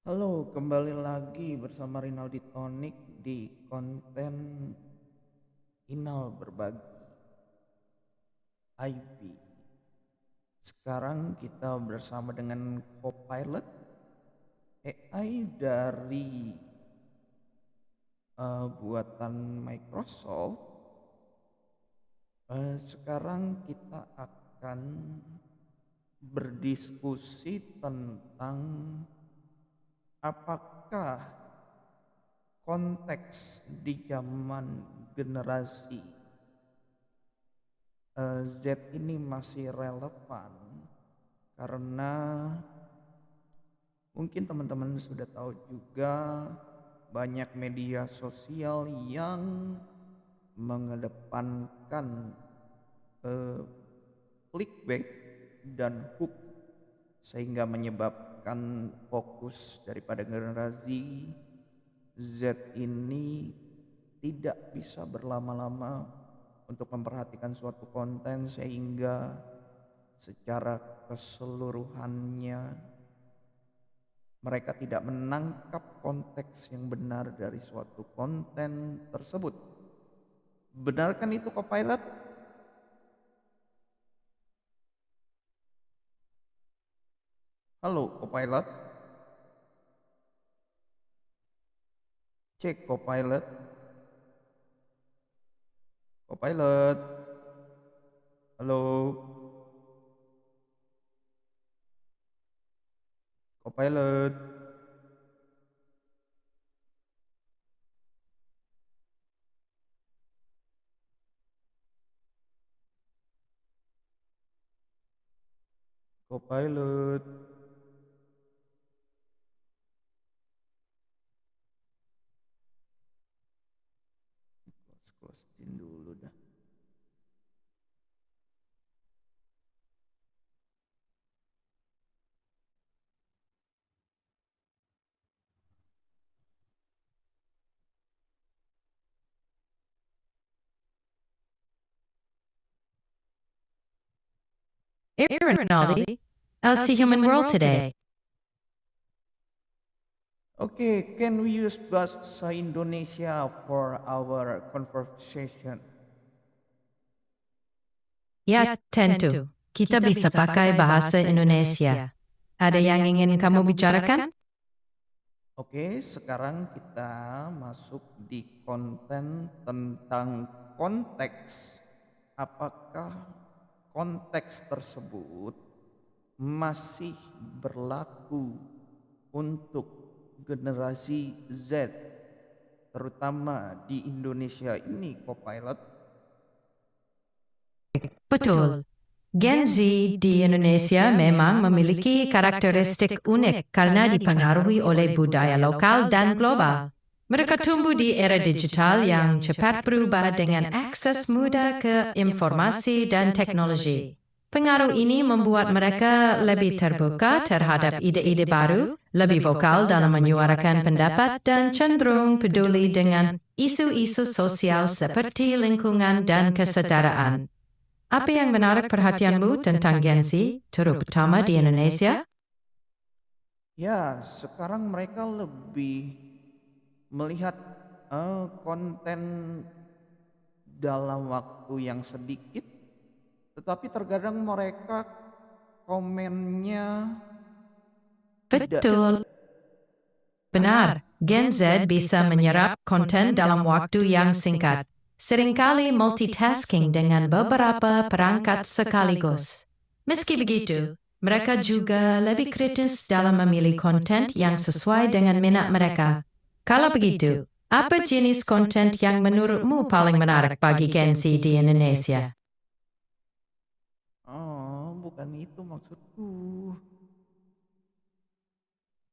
Halo, kembali lagi bersama Rinaldi Tonik di konten Inal Berbagi IP. Sekarang kita bersama dengan Copilot AI dari buatan Microsoft. Sekarang kita akan berdiskusi tentang apakah konteks di zaman generasi Z ini masih relevan, karena mungkin teman-teman sudah tahu juga banyak media sosial yang mengedepankan clickbait dan hook, sehingga menyebabkan fokus daripada generasi Z ini tidak bisa berlama-lama untuk memperhatikan suatu konten, sehingga secara keseluruhannya mereka tidak menangkap konteks yang benar dari suatu konten tersebut. Benarkan itu, Copilot? Halo, Copilot. Cek, Copilot. Copilot. Halo. Copilot. Copilot. Close dulu dah. Hey, Rinaldi. How's the human world today? Okay, can we use bahasa Indonesia for our conversation? Ya, tentu. Kita bisa pakai bahasa Indonesia. Ada yang ingin kamu bicarakan? Oke, sekarang kita masuk di konten tentang konteks. Apakah konteks tersebut masih berlaku untuk generasi Z, terutama di Indonesia ini, Copilot? Betul. Gen Z di Indonesia memang memiliki karakteristik unik karena dipengaruhi oleh budaya lokal dan global. Mereka tumbuh di era digital yang cepat berubah dengan akses mudah ke informasi dan teknologi. Pengaruh ini membuat mereka lebih terbuka terhadap ide-ide baru, lebih vokal dalam menyuarakan pendapat, dan cenderung peduli dengan isu-isu sosial seperti lingkungan dan kesetaraan. Apa yang menarik perhatianmu tentang Gen Z, terutama di Indonesia? Ya, sekarang mereka lebih melihat konten dalam waktu yang sedikit, tetapi terkadang mereka komennya Betul. Benar, Gen Z bisa menyerap konten dalam waktu yang singkat. Seringkali multitasking dengan beberapa perangkat sekaligus. Meski begitu, mereka juga lebih kritis dalam memilih konten yang sesuai dengan minat mereka. Kalau begitu, apa jenis konten yang menurutmu paling menarik bagi Gen Z di Indonesia? Oh, bukan itu maksudku.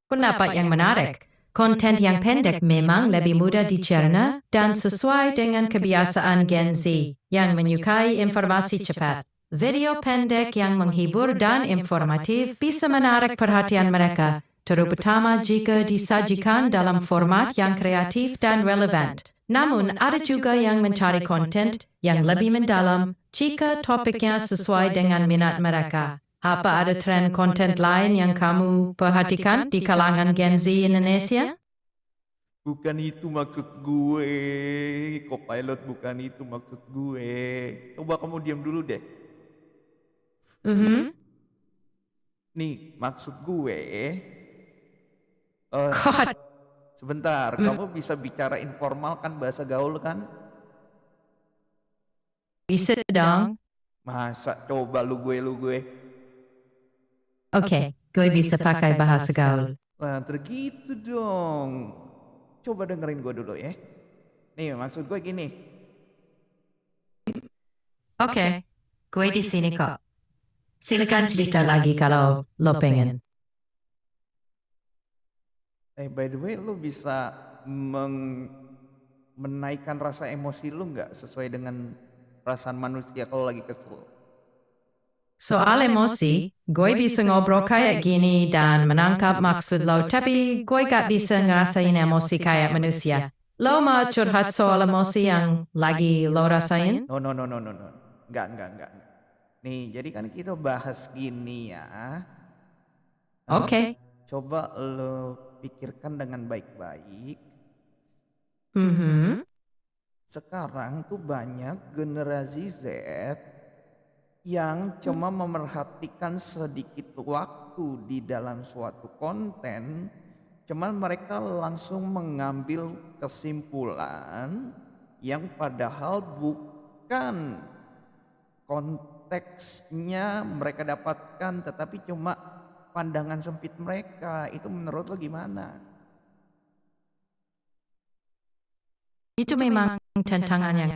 Pendapat yang menarik. Konten yang pendek memang lebih mudah dicerna dan sesuai dengan kebiasaan Gen Z yang menyukai informasi cepat. Video pendek yang menghibur dan informatif bisa menarik perhatian mereka, terutama jika disajikan dalam format yang kreatif dan relevan. Namun, ada juga yang mencari konten yang lebih mendalam jika topiknya sesuai dengan minat mereka. Apa ada tren konten lain yang kamu perhatikan di kalangan Gen Z Indonesia? Bukan itu maksud gue, Copilot, bukan itu maksud gue. Coba kamu diam dulu deh. Mhm. Nih, maksud gue, God. sebentar, kamu bisa bicara informal kan, bahasa gaul kan? Bisa dong. Masa coba lu gue. Oke, gue bisa pakai bahasa gaul. Nah, tergitu dong. Coba dengerin gue dulu ya. Nih, maksud gue gini. Oke, gue di sini kok. Silakan cerita lagi kalau lo pengen. By the way, lu bisa menaikkan rasa emosi lu nggak sesuai dengan perasaan manusia kalau lagi kesel? Soal emosi, gue bisa ngobrol kayak gini dan menangkap maksud lo, tapi gue gak bisa ngerasain emosi kayak manusia. Lo mau curhat soal emosi yang lagi lo rasain? No, no, no, no, no, no. Enggak. Nih, jadi kan kita bahas gini ya. Oke. Coba lo pikirkan dengan baik-baik. Mhm. Sekarang tuh banyak generasi Z yang cuma memerhatikan sedikit waktu di dalam suatu konten, cuman mereka langsung mengambil kesimpulan yang padahal bukan konteksnya mereka dapatkan, tetapi cuma pandangan sempit mereka. Itu menurut lo gimana? Itu memang tantangan yang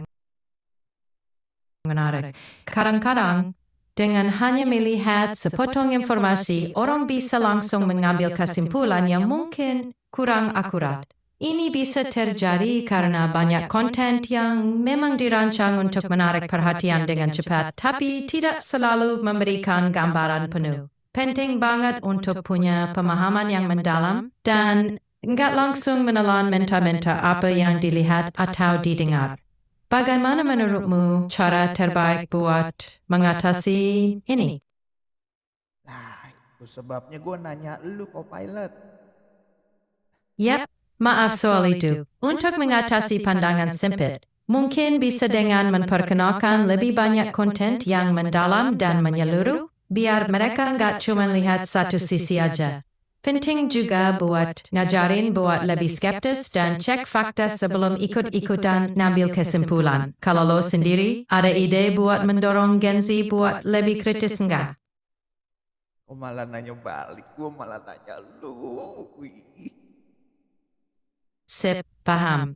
menarik. Kadang-kadang, dengan hanya melihat sepotong informasi, orang bisa langsung mengambil kesimpulan yang mungkin kurang akurat. Ini bisa terjadi karena banyak konten yang memang dirancang untuk menarik perhatian dengan cepat, tapi tidak selalu memberikan gambaran penuh. Penting banget untuk punya pemahaman yang mendalam dan nggak langsung menelan mentah-mentah apa yang dilihat atau didengar. Bagaimana menurutmu cara terbaik buat mengatasi ini? Nah, itu sebabnya gue nanya lu, Copilot. Yap, maaf soal itu. Untuk mengatasi pandangan sempit, mungkin bisa dengan memperkenalkan lebih banyak konten yang mendalam dan menyeluruh, biar mereka nggak cuma lihat satu sisi aja. Penting juga buat ngajarin buat lebih skeptis dan cek fakta sebelum ikut-ikutan ngambil kesimpulan. Kalau lo sendiri, ada ide buat mendorong Gen Z buat lebih kritis enggak? Gue malah nanya balik, gue malah nanya lu. Wih. Sip, paham.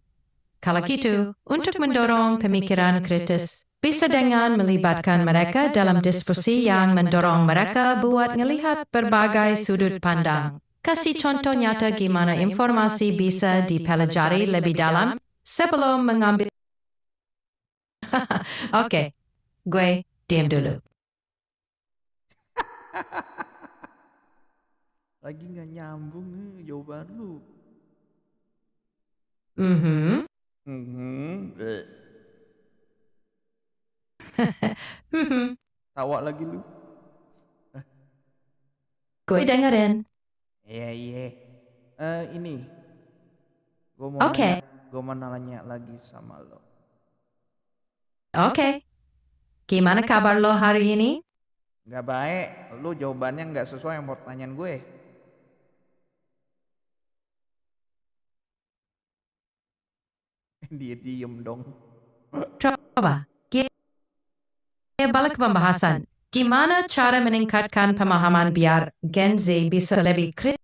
Kalau gitu, untuk mendorong pemikiran kritis, bisa dengan melibatkan mereka dalam diskusi yang mendorong mereka buat melihat berbagai sudut pandang. Kasih contoh nyata gimana informasi bisa dipelajari lebih dalam sebelum mengambil. Oke, gue diam dulu. Lagi nggak nyambung nih jawaban lu. Mhm. Bleh. Mhm. Tawa lagi lu. Gue dengerin. Iya. Ini, gue mau nanya, Oke, lagi sama lo. oke. Gimana kabar lo hari ini? Nggak baik, lu jawabannya nggak sesuai sama pertanyaan gue. Dia diem dong. Coba. Balik ke pembahasan. Gimana cara meningkatkan pemahaman biar Gen Z bisa lebih kritis?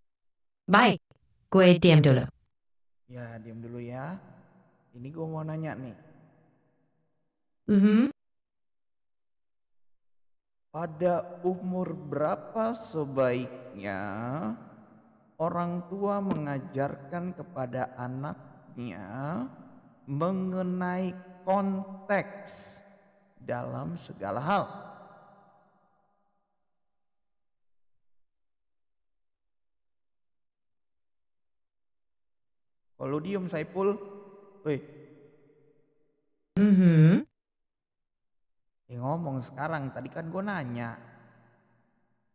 Baik, gue diam dulu. Ya, diem dulu ya. Ini gue mau nanya nih. Mhm. Pada umur berapa sebaiknya orang tua mengajarkan kepada anaknya mengenai konteks dalam segala hal? Kalau diem Saipul, weh, Mhm. ngomong sekarang. Tadi kan gue nanya.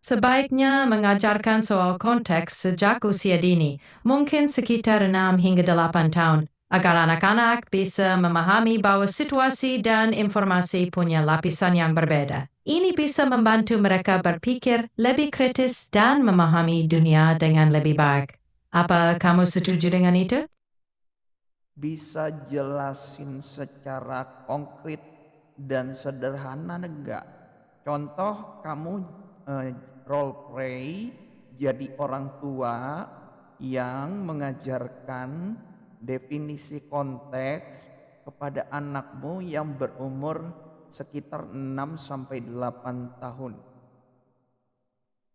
Sebaiknya mengajarkan soal konteks sejak usia dini, mungkin sekitar 6 hingga 8 tahun, agar anak-anak bisa memahami bahwa situasi dan informasi punya lapisan yang berbeda. Ini bisa membantu mereka berpikir lebih kritis dan memahami dunia dengan lebih baik. Apa kamu setuju dengan itu? Bisa jelasin secara konkret dan sederhana enggak? Contoh kamu role play jadi orang tua yang mengajarkan definisi konteks kepada anakmu yang berumur sekitar 6 sampai 8 tahun.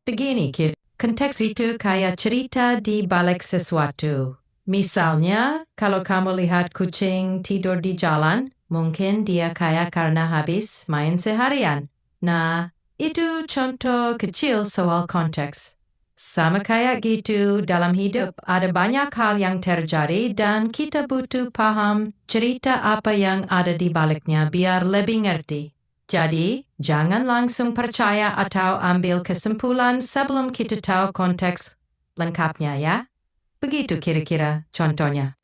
Begini, Kir. Konteks itu kayak cerita di balik sesuatu. Misalnya, kalau kamu lihat kucing tidur di jalan, mungkin dia kayak karena habis main seharian. Nah, itu contoh kecil soal konteks. Sama kayak gitu, dalam hidup ada banyak hal yang terjadi dan kita butuh paham cerita apa yang ada di baliknya biar lebih ngerti. Jadi, jangan langsung percaya atau ambil kesimpulan sebelum kita tahu konteks lengkapnya ya. Begitu kira-kira contohnya.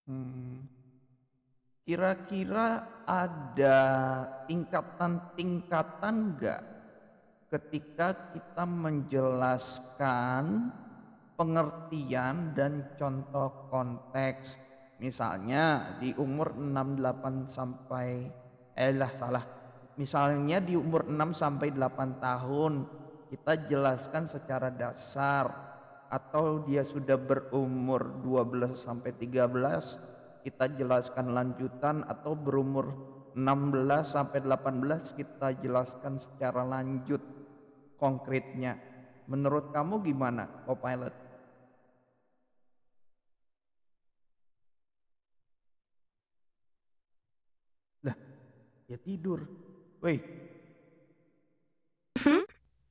Hmm, Kira-kira ada tingkatan-tingkatan enggak ketika kita menjelaskan pengertian dan contoh konteks. Misalnya di umur 6 8 sampai salah. Misalnya di umur 6 sampai 8 tahun kita jelaskan secara dasar, atau dia sudah berumur 12 sampai 13 kita jelaskan lanjutan, atau berumur 16 sampai 18 kita jelaskan secara lanjut konkretnya. Menurut kamu gimana, Copilot? Lah, ya tidur. Woi,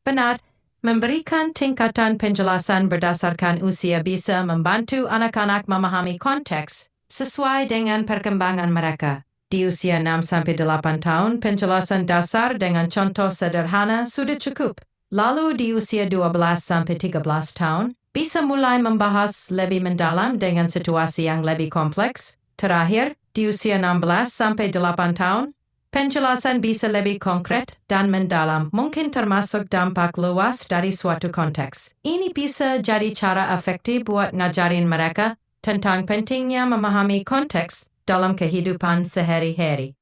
Benar, memberikan tingkatan penjelasan berdasarkan usia bisa membantu anak-anak memahami konteks sesuai dengan perkembangan mereka. Di usia 6-8 tahun, penjelasan dasar dengan contoh sederhana sudah cukup. Lalu di usia 12-13 tahun, bisa mulai membahas lebih mendalam dengan situasi yang lebih kompleks. Terakhir, di usia 16-8 tahun, penjelasan bisa lebih konkret dan mendalam, mungkin termasuk dampak luas dari suatu konteks. Ini bisa jadi cara efektif buat ngajarin mereka tentang pentingnya memahami konteks dalam kehidupan sehari-hari.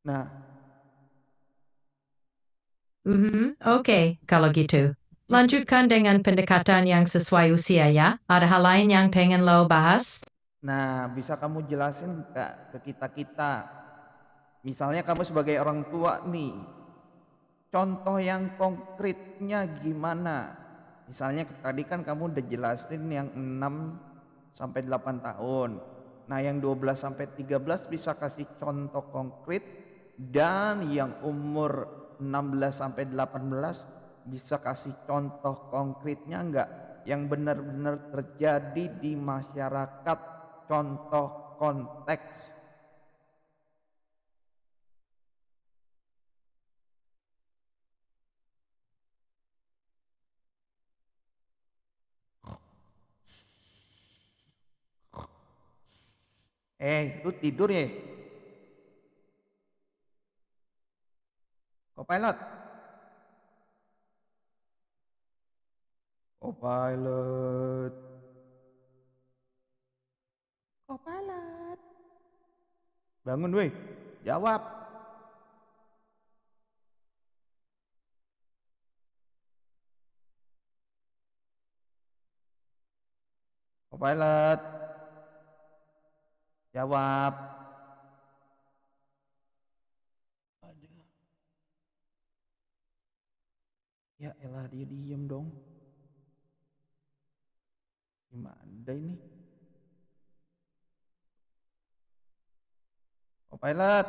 nah Oke, kalau gitu. kita Lanjutkan dengan pendekatan yang sesuai usia ya. Ada hal lain yang pengen lo bahas? bisa kamu jelasin Kak, ke kita-kita. Misalnya kamu sebagai orang tua nih, contoh yang konkretnya gimana? Misalnya tadi kan kamu udah jelasin yang 6 sampai 8 tahun. Nah, yang 12 sampai 13 bisa kasih contoh konkret, dan yang umur 16 sampai 18 bisa kasih contoh konkretnya enggak yang benar-benar terjadi di masyarakat, contoh konteks. Lu tidur ya? Copilot. Copilot. Copilot. Bangun weh. Jawab. Copilot. Jawab. Aduh. Ya elah, dia diem dong. Gimana ini? Copilot.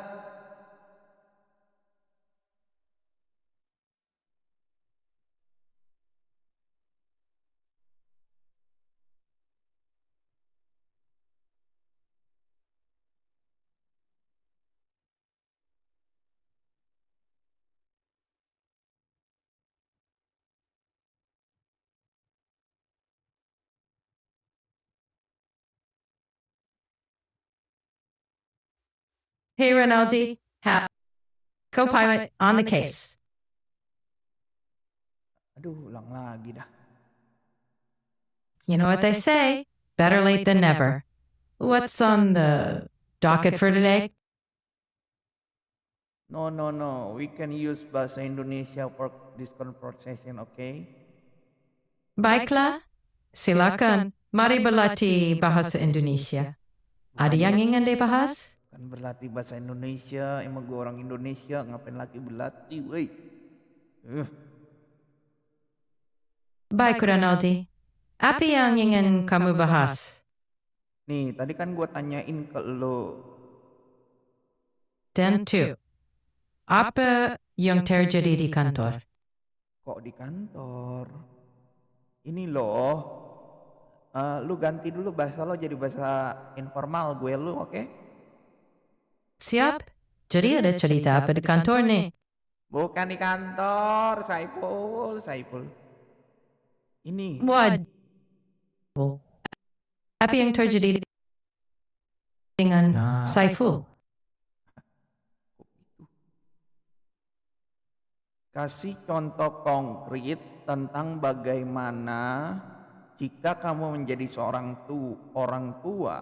Hey, Rinaldi. Co-pilot on the case. Aduh, ulang lagi dah. You know what they say, better late than never. What's on the docket for today? No, no, no. We can use bahasa Indonesia for this conversation, okay? Baiklah, silakan. Mari berlatih bahasa Indonesia. Ada yang ingin dibahas? Kan berlatih bahasa Indonesia, emang gue orang Indonesia, ngapain lagi berlatih, woi? Baik, Rinaldi. Apa yang ingin kamu bahas? Nih, tadi kan gue tanyain ke lo, Tentu. Apa yang terjadi di kantor? kok di kantor? Ini loh, lu ganti dulu bahasa lo jadi bahasa informal gue lu, oke? Siap? Jadi ada cerita apa di kantor nih? Bukan di kantor, Saiful. Ini, Waduh. Apa yang terjadi dengan Saiful? kasih contoh konkret tentang bagaimana jika kamu menjadi orang tua,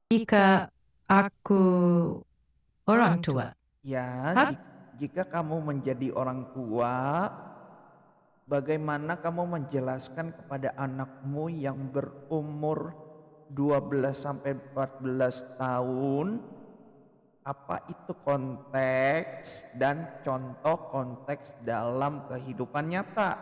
Jika aku orang tua. ya, jika kamu menjadi orang tua, bagaimana kamu menjelaskan kepada anakmu yang berumur 12 sampai 14 tahun apa itu konteks dan contoh konteks dalam kehidupan nyata.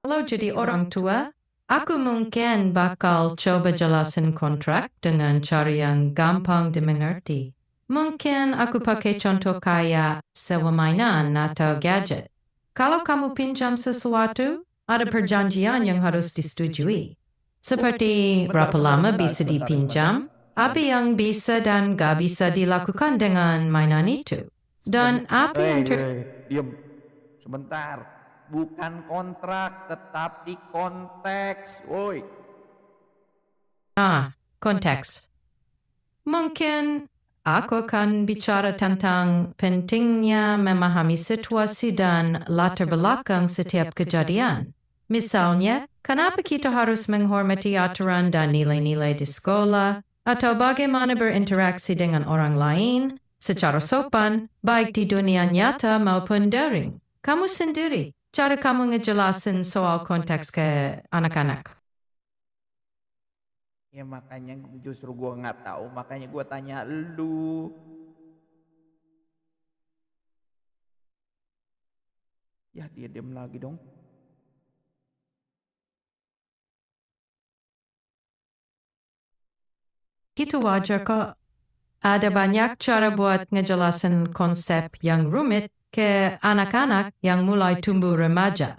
Kalau jadi orang tua, aku mungkin bakal coba jelasin kontrak dengan cara yang gampang dimengerti. Mungkin aku pakai contoh kayak sewa mainan atau gadget. Kalau kamu pinjam sesuatu, ada perjanjian yang harus disetujui. Seperti berapa lama bisa dipinjam, apa yang bisa dan gak bisa dilakukan dengan mainan itu. Dan apa yang Diam sebentar, bukan kontrak tetapi konteks, woi. konteks. Mungkin aku akan bicara tentang pentingnya memahami situasi dan latar belakang setiap kejadian. Misalnya, kenapa kita harus menghormati aturan dan nilai-nilai di sekolah, atau bagaimana berinteraksi dengan orang lain secara sopan, baik di dunia nyata maupun daring. Kamu sendiri, cara kamu ngejelasin soal konteks ke anak-anak. Ya makanya justru gua nggak tahu, makanya gua tanya lu. Ya dia diam lagi dong. Itu wajar kok. Ada banyak cara buat ngejelasin konsep yang rumit ke anak-anak yang mulai tumbuh remaja.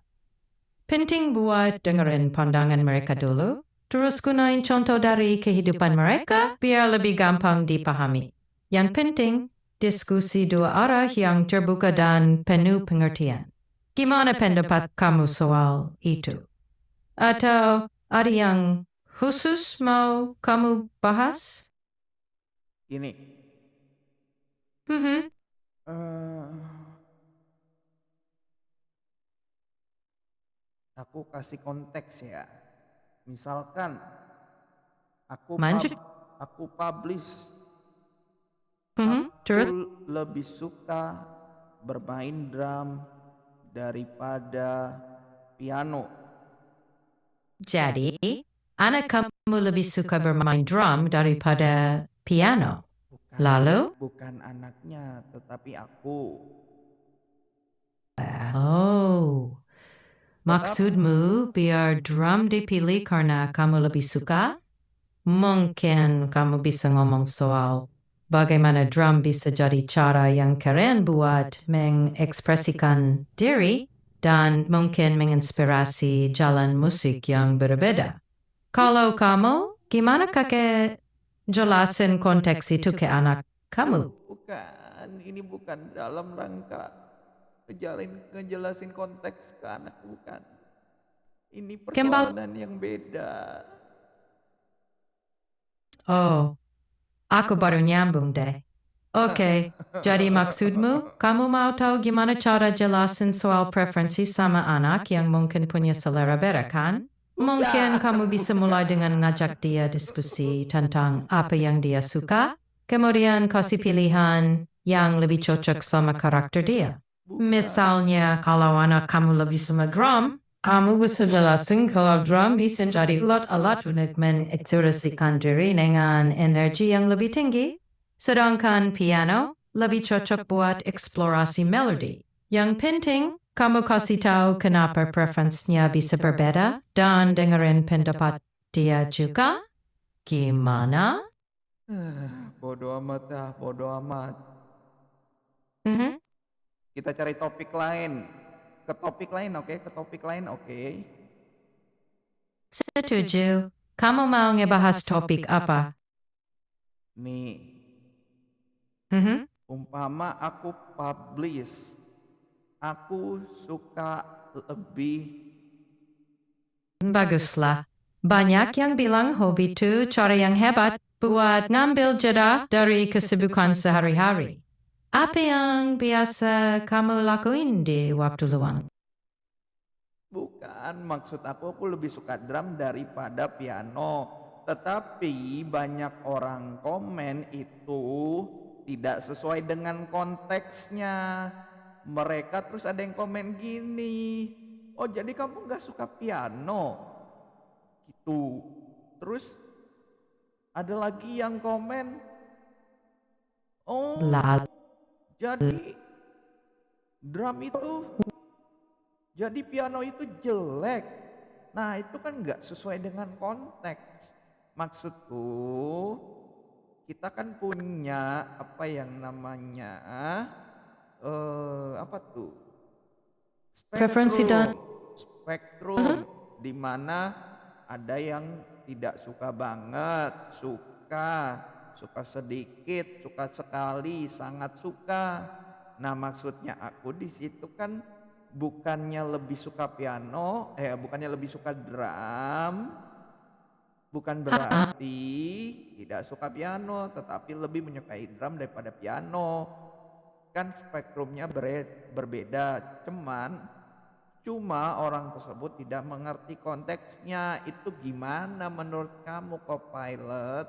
Penting buat dengerin pandangan mereka dulu, terus gunain contoh dari kehidupan mereka biar lebih gampang dipahami. Yang penting, diskusi dua arah yang terbuka dan penuh pengertian. Gimana pendapat kamu soal itu? Atau ada yang khusus mau kamu bahas? Ini Mhm. eh, aku kasih konteks ya. Misalkan Lanjut. aku publish, Terus? aku lebih suka bermain drum daripada piano. Jadi, anak kamu lebih suka bermain drum daripada piano. Lalu? Bukan anaknya, tetapi aku. Oh, maksudmu biar drum dipilih karena kamu lebih suka? Mungkin kamu bisa ngomong soal bagaimana drum bisa jadi cara yang keren buat mengekspresikan diri dan mungkin menginspirasi jalan musik yang berbeda. Kalau kamu, gimana kakek jelasin konteks itu ke anak kamu? Bukan, ini bukan dalam rangka ngejelasin konteks ke anak, bukan. Ini Kembali. persoalan yang beda. Oh, Aku baru nyambung deh. Oke, jadi maksudmu, kamu mau tahu gimana cara jelasin soal preferensi sama anak yang mungkin punya selera beda kan? Mungkin kamu bisa mulai dengan ngajak dia diskusi tentang apa yang dia suka, kemudian kasih pilihan yang lebih cocok sama karakter dia. Misalnya, kalau anak kamu lebih suka drum, kamu bisa jelasin kalau drum bisa jadi alat untuk mengekspresikan diri dengan energi yang lebih tinggi. Sedangkan piano lebih cocok buat eksplorasi melodi. Yang penting, kamu kasih tahu kenapa preferensinya bisa berbeda dan dengerin pendapat dia juga. Gimana? Bodoh amat dah, bodoh amat. Mhm. Kita cari topik lain. Ke topik lain, oke? Ke topik lain, oke? Setuju. Kamu mau ngebahas topik apa? Nih, Mhm. umpama aku publish, aku suka lebih. Baguslah. Banyak yang bilang hobi itu cara yang hebat buat ngambil jeda dari kesibukan sehari-hari. Apa yang biasa kamu lakuin di waktu luang? Bukan, maksud aku lebih suka drum daripada piano. Tetapi banyak orang komen itu tidak sesuai dengan konteksnya. Mereka terus ada yang komen gini, oh jadi kamu gak suka piano? Gitu. Terus ada lagi yang komen, oh Lalu, jadi drum itu, jadi piano itu jelek. Nah itu kan nggak sesuai dengan konteks. Maksudku kita kan punya apa yang namanya apa tuh, preferensi dan spektrum di mana ada yang tidak suka banget, suka sedikit, suka sekali, sangat suka. Nah, maksudnya aku di situ kan bukannya lebih suka piano, bukannya lebih suka drum, bukan berarti tidak suka piano, tetapi lebih menyukai drum daripada piano. Kan spektrumnya berbeda, cuma orang tersebut tidak mengerti konteksnya. Itu gimana menurut kamu, co-pilot?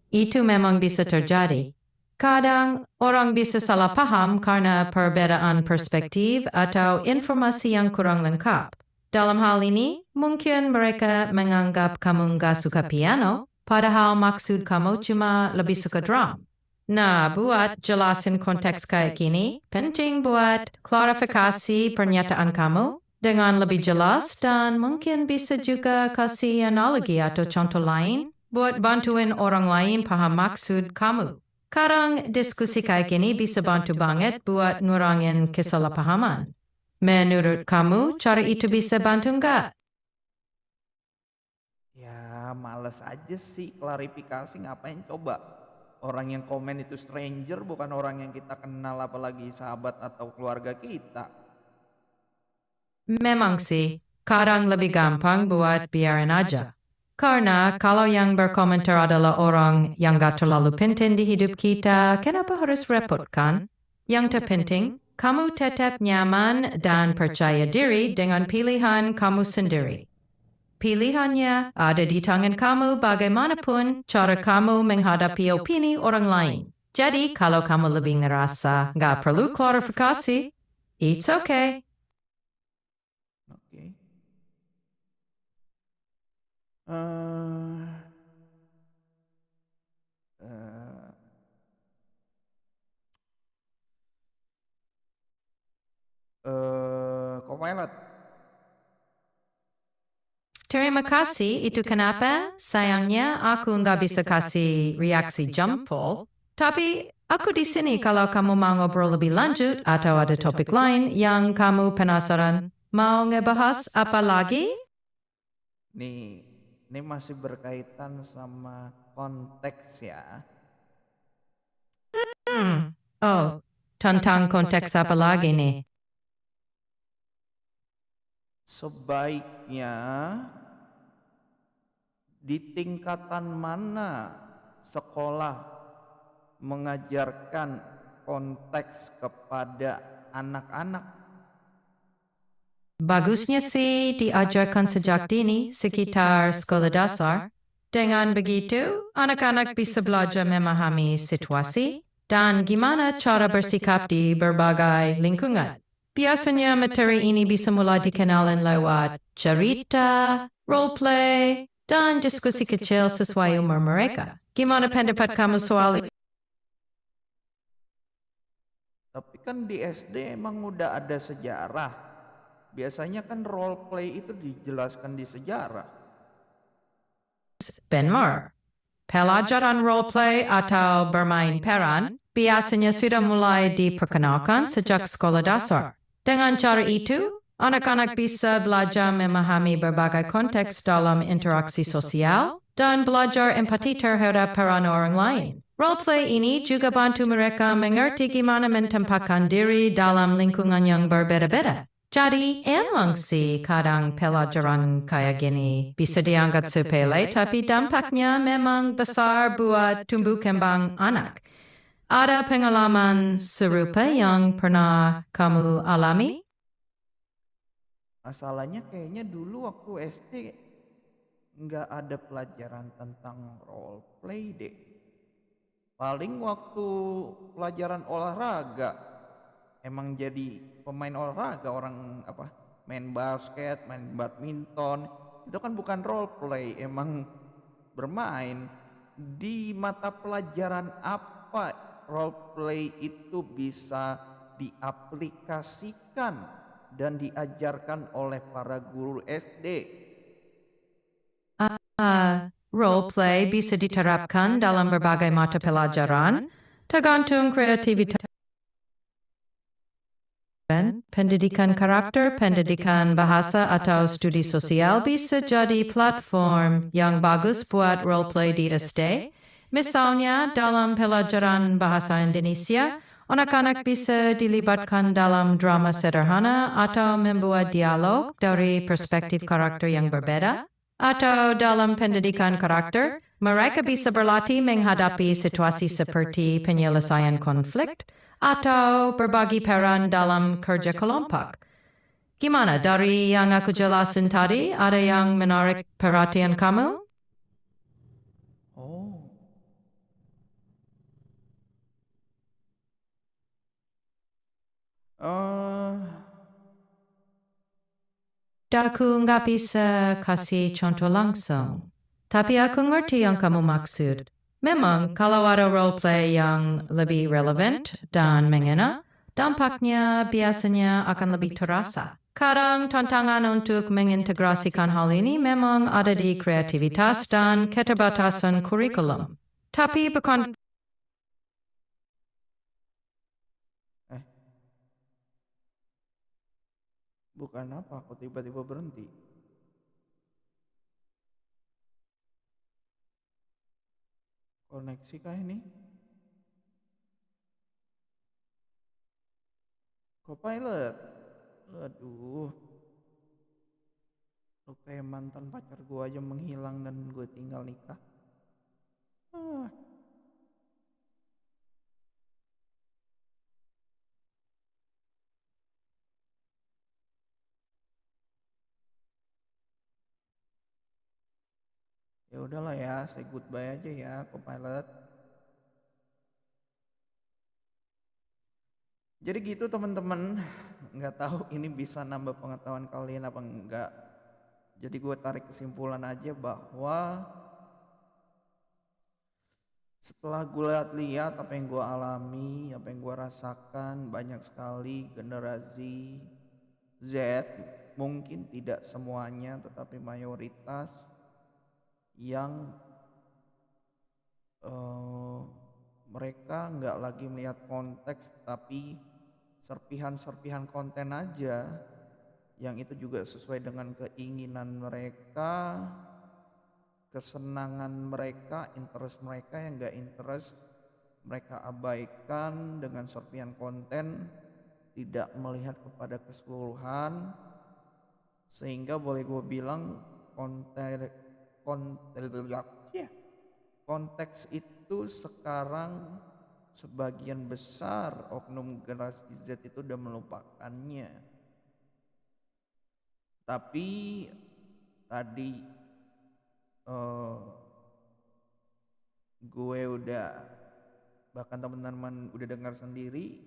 itu memang bisa terjadi. Kadang orang bisa salah paham karena perbedaan perspektif atau informasi yang kurang lengkap. Dalam hal ini, mungkin mereka menganggap kamu nggak suka piano, padahal maksud kamu cuma lebih suka drum. Nah, buat jelasin konteks kayak gini, penting buat klarifikasi pernyataan kamu dengan lebih jelas dan mungkin bisa juga kasih analogi atau contoh lain buat bantuin orang lain paham maksud kamu. Kadang diskusi kayak gini bisa bantu banget buat ngurangin kesalahpahaman. Menurut kamu, cara itu bisa bantu nggak? Ya males aja sih klarifikasi, ngapain coba. Orang yang komen itu stranger, bukan orang yang kita kenal, apalagi sahabat atau keluarga kita. Memang sih, kadang lebih gampang buat biarin aja. Karena kalau yang berkomentar adalah orang yang gak terlalu penting di hidup kita, kenapa harus repot kan? Yang terpenting, kamu tetap nyaman dan percaya diri dengan pilihan kamu sendiri. Pilihannya ada di tangan kamu bagaimanapun cara kamu menghadapi opini orang lain. Jadi kalau kamu lebih ngerasa gak perlu klarifikasi, it's okay. Oke. Eh, eh, co-pilot. Terima kasih, itu kenapa? Sayangnya aku nggak bisa kasih reaksi jempol. Tapi aku di sini kalau kamu mau ngobrol lebih lanjut atau ada topik lain yang kamu penasaran. Mau ngebahas apa lagi? Nih, ini masih berkaitan sama konteks ya. Oh, tentang konteks apa lagi nih? Sebaiknya di tingkatan mana sekolah mengajarkan konteks kepada anak-anak? Bagusnya sih diajarkan sejak dini sekitar sekolah dasar. Dengan begitu, anak-anak bisa belajar memahami situasi dan gimana cara bersikap di berbagai lingkungan. Biasanya materi ini bisa mulai dikenalkan lewat cerita, role play, dan diskusi kecil sesuai umur mereka. Gimana pendapat kamu soal itu? Tapi kan di SD emang udah ada sejarah. Biasanya kan role play itu dijelaskan di sejarah. Benmur. Pelajaran roleplay atau bermain peran biasanya sudah mulai diperkenalkan sejak sekolah dasar. Dengan cara itu, anak-anak bisa belajar memahami berbagai konteks dalam interaksi sosial dan belajar empati terhadap peran orang lain. Roleplay ini juga bantu mereka mengerti gimana menempatkan diri dalam lingkungan yang berbeda-beda. Jadi emang sih kadang pelajaran kayak gini bisa dianggap sepele tapi dampaknya memang besar buat tumbuh kembang anak. Ada pengalaman serupa yang pernah kamu alami? Masalahnya kayaknya dulu waktu SD nggak ada pelajaran tentang role play deh. Paling waktu pelajaran olahraga emang jadi pemain olahraga, orang apa, main basket, main badminton, itu kan bukan role play, emang bermain. Di mata pelajaran apa role play itu bisa diaplikasikan dan diajarkan oleh para guru SD? Roleplay bisa diterapkan dalam berbagai mata pelajaran, tergantung kreativitas. Pendidikan karakter, pendidikan bahasa atau studi sosial bisa jadi platform yang bagus buat roleplay di SD. Misalnya dalam pelajaran bahasa Indonesia, anak-anak bisa dilibatkan dalam drama sederhana atau membuat dialog dari perspektif karakter yang berbeda. Atau dalam pendidikan karakter, mereka bisa berlatih menghadapi situasi seperti penyelesaian konflik atau berbagi peran dalam kerja kelompok. Gimana dari yang aku jelasin tadi, ada yang menarik perhatian kamu? Oh, eh Aku nggak bisa kasih contoh langsung, tapi aku ngerti yang kamu maksud. Memang kalau ada role play yang lebih relevan dan mengena, dampaknya biasanya akan lebih terasa. Kadang tantangan untuk mengintegrasikan hal ini memang ada di kreativitas dan keterbatasan kurikulum. Tapi bukan eh bukan apa, aku tiba-tiba berhenti. Koneksi kah ini? Copilot. Aduh, lu kayak mantan pacar gua aja menghilang dan gue tinggal nikah. Ah, ya udahlah ya, say goodbye aja ya, Copilot. Jadi gitu teman-teman, nggak tahu ini bisa nambah pengetahuan kalian apa enggak. Jadi gue tarik kesimpulan aja bahwa setelah gue lihat-lihat apa yang gue alami, apa yang gue rasakan, banyak sekali generasi Z, mungkin tidak semuanya tetapi mayoritas yang eh, mereka nggak lagi melihat konteks tapi serpihan-serpihan konten aja, yang itu juga sesuai dengan keinginan mereka, kesenangan mereka, interest mereka. Yang nggak interest mereka abaikan dengan serpihan konten, tidak melihat kepada keseluruhan, sehingga boleh gue bilang konten konteks itu sekarang sebagian besar oknum generasi Z itu udah melupakannya. Tapi tadi gue udah, bahkan teman-teman udah dengar sendiri,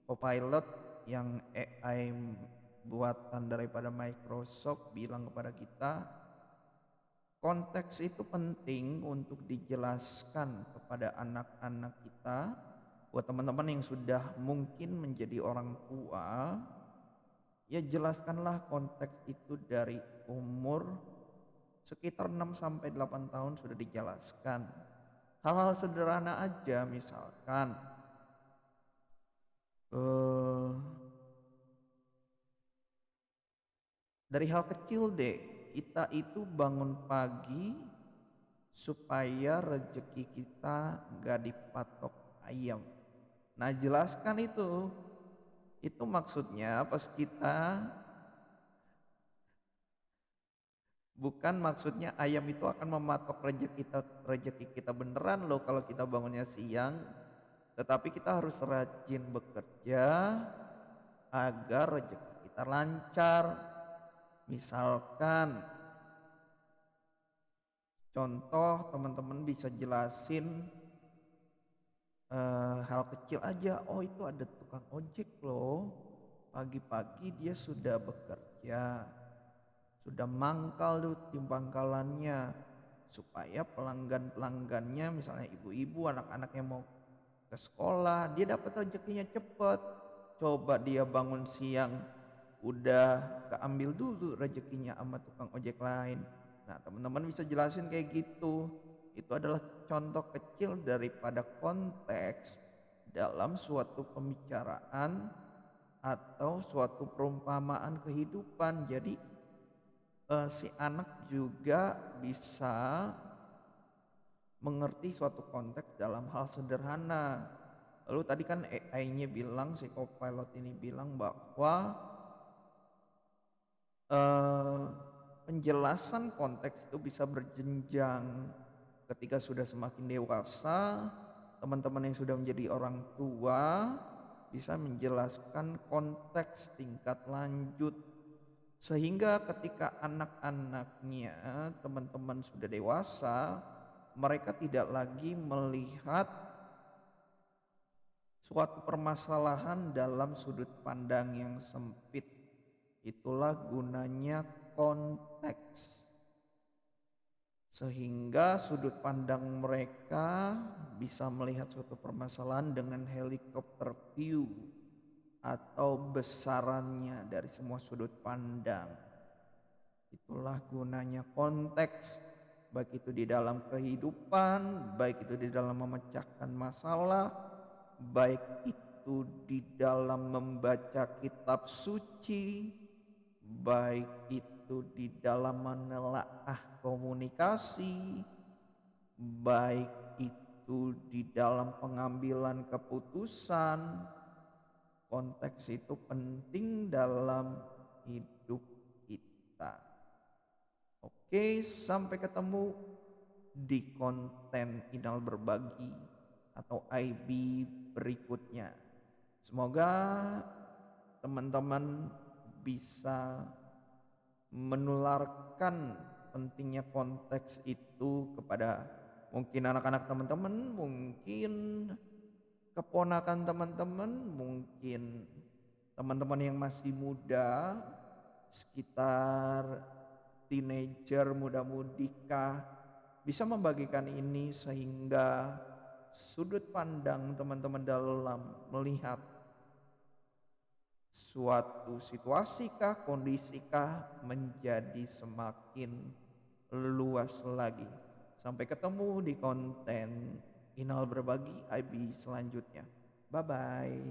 Copilot yang AI buatan daripada Microsoft bilang kepada kita, konteks itu penting untuk dijelaskan kepada anak-anak kita. Buat teman-teman yang sudah mungkin menjadi orang tua, ya jelaskanlah konteks itu dari umur sekitar 6 sampai 8 tahun sudah dijelaskan. Hal-hal sederhana aja, misalkan dari hal kecil deh, kita itu bangun pagi supaya rezeki kita gak dipatok ayam. Nah jelaskan itu maksudnya pas kita, bukan maksudnya ayam itu akan mematok rezeki kita beneran loh kalau kita bangunnya siang, tetapi kita harus rajin bekerja agar rezeki kita lancar. Misalkan contoh, teman-teman bisa jelasin hal kecil aja. Oh itu ada tukang ojek loh, pagi-pagi dia sudah bekerja, sudah mangkal tuh di pangkalannya, supaya pelanggannya misalnya ibu-ibu, anak-anak yang mau ke sekolah, dia dapat rezekinya cepet. Coba dia bangun siang udah keambil dulu rezekinya sama tukang ojek lain. Nah teman-teman bisa jelasin kayak gitu. Itu adalah contoh kecil daripada konteks dalam suatu pembicaraan atau suatu perumpamaan kehidupan. Jadi si anak juga bisa mengerti suatu konteks dalam hal sederhana. Lalu tadi kan AI-nya bilang, si Copilot ini bilang bahwa penjelasan konteks itu bisa berjenjang. Ketika sudah semakin dewasa, teman-teman yang sudah menjadi orang tua bisa menjelaskan konteks tingkat lanjut, sehingga ketika anak-anaknya, teman-teman sudah dewasa, mereka tidak lagi melihat suatu permasalahan dalam sudut pandang yang sempit. Itulah gunanya konteks, sehingga sudut pandang mereka bisa melihat suatu permasalahan dengan helikopter view atau besarannya dari semua sudut pandang. Itulah gunanya konteks, baik itu di dalam kehidupan, baik itu di dalam memecahkan masalah, baik itu di dalam membaca kitab suci, baik itu di dalam menelaah komunikasi, baik itu di dalam pengambilan keputusan. Konteks itu penting dalam hidup kita. Oke, sampai ketemu di konten Inal Berbagi atau IB berikutnya. Semoga teman-teman bisa menularkan pentingnya konteks itu kepada mungkin anak-anak teman-teman, mungkin keponakan teman-teman, mungkin teman-teman yang masih muda, sekitar teenager, muda-mudikah, bisa membagikan ini sehingga sudut pandang teman-teman dalam melihat suatu situasikah, kondisikah menjadi semakin luas lagi. Sampai ketemu di konten Inal Berbagi IB selanjutnya. Bye-bye.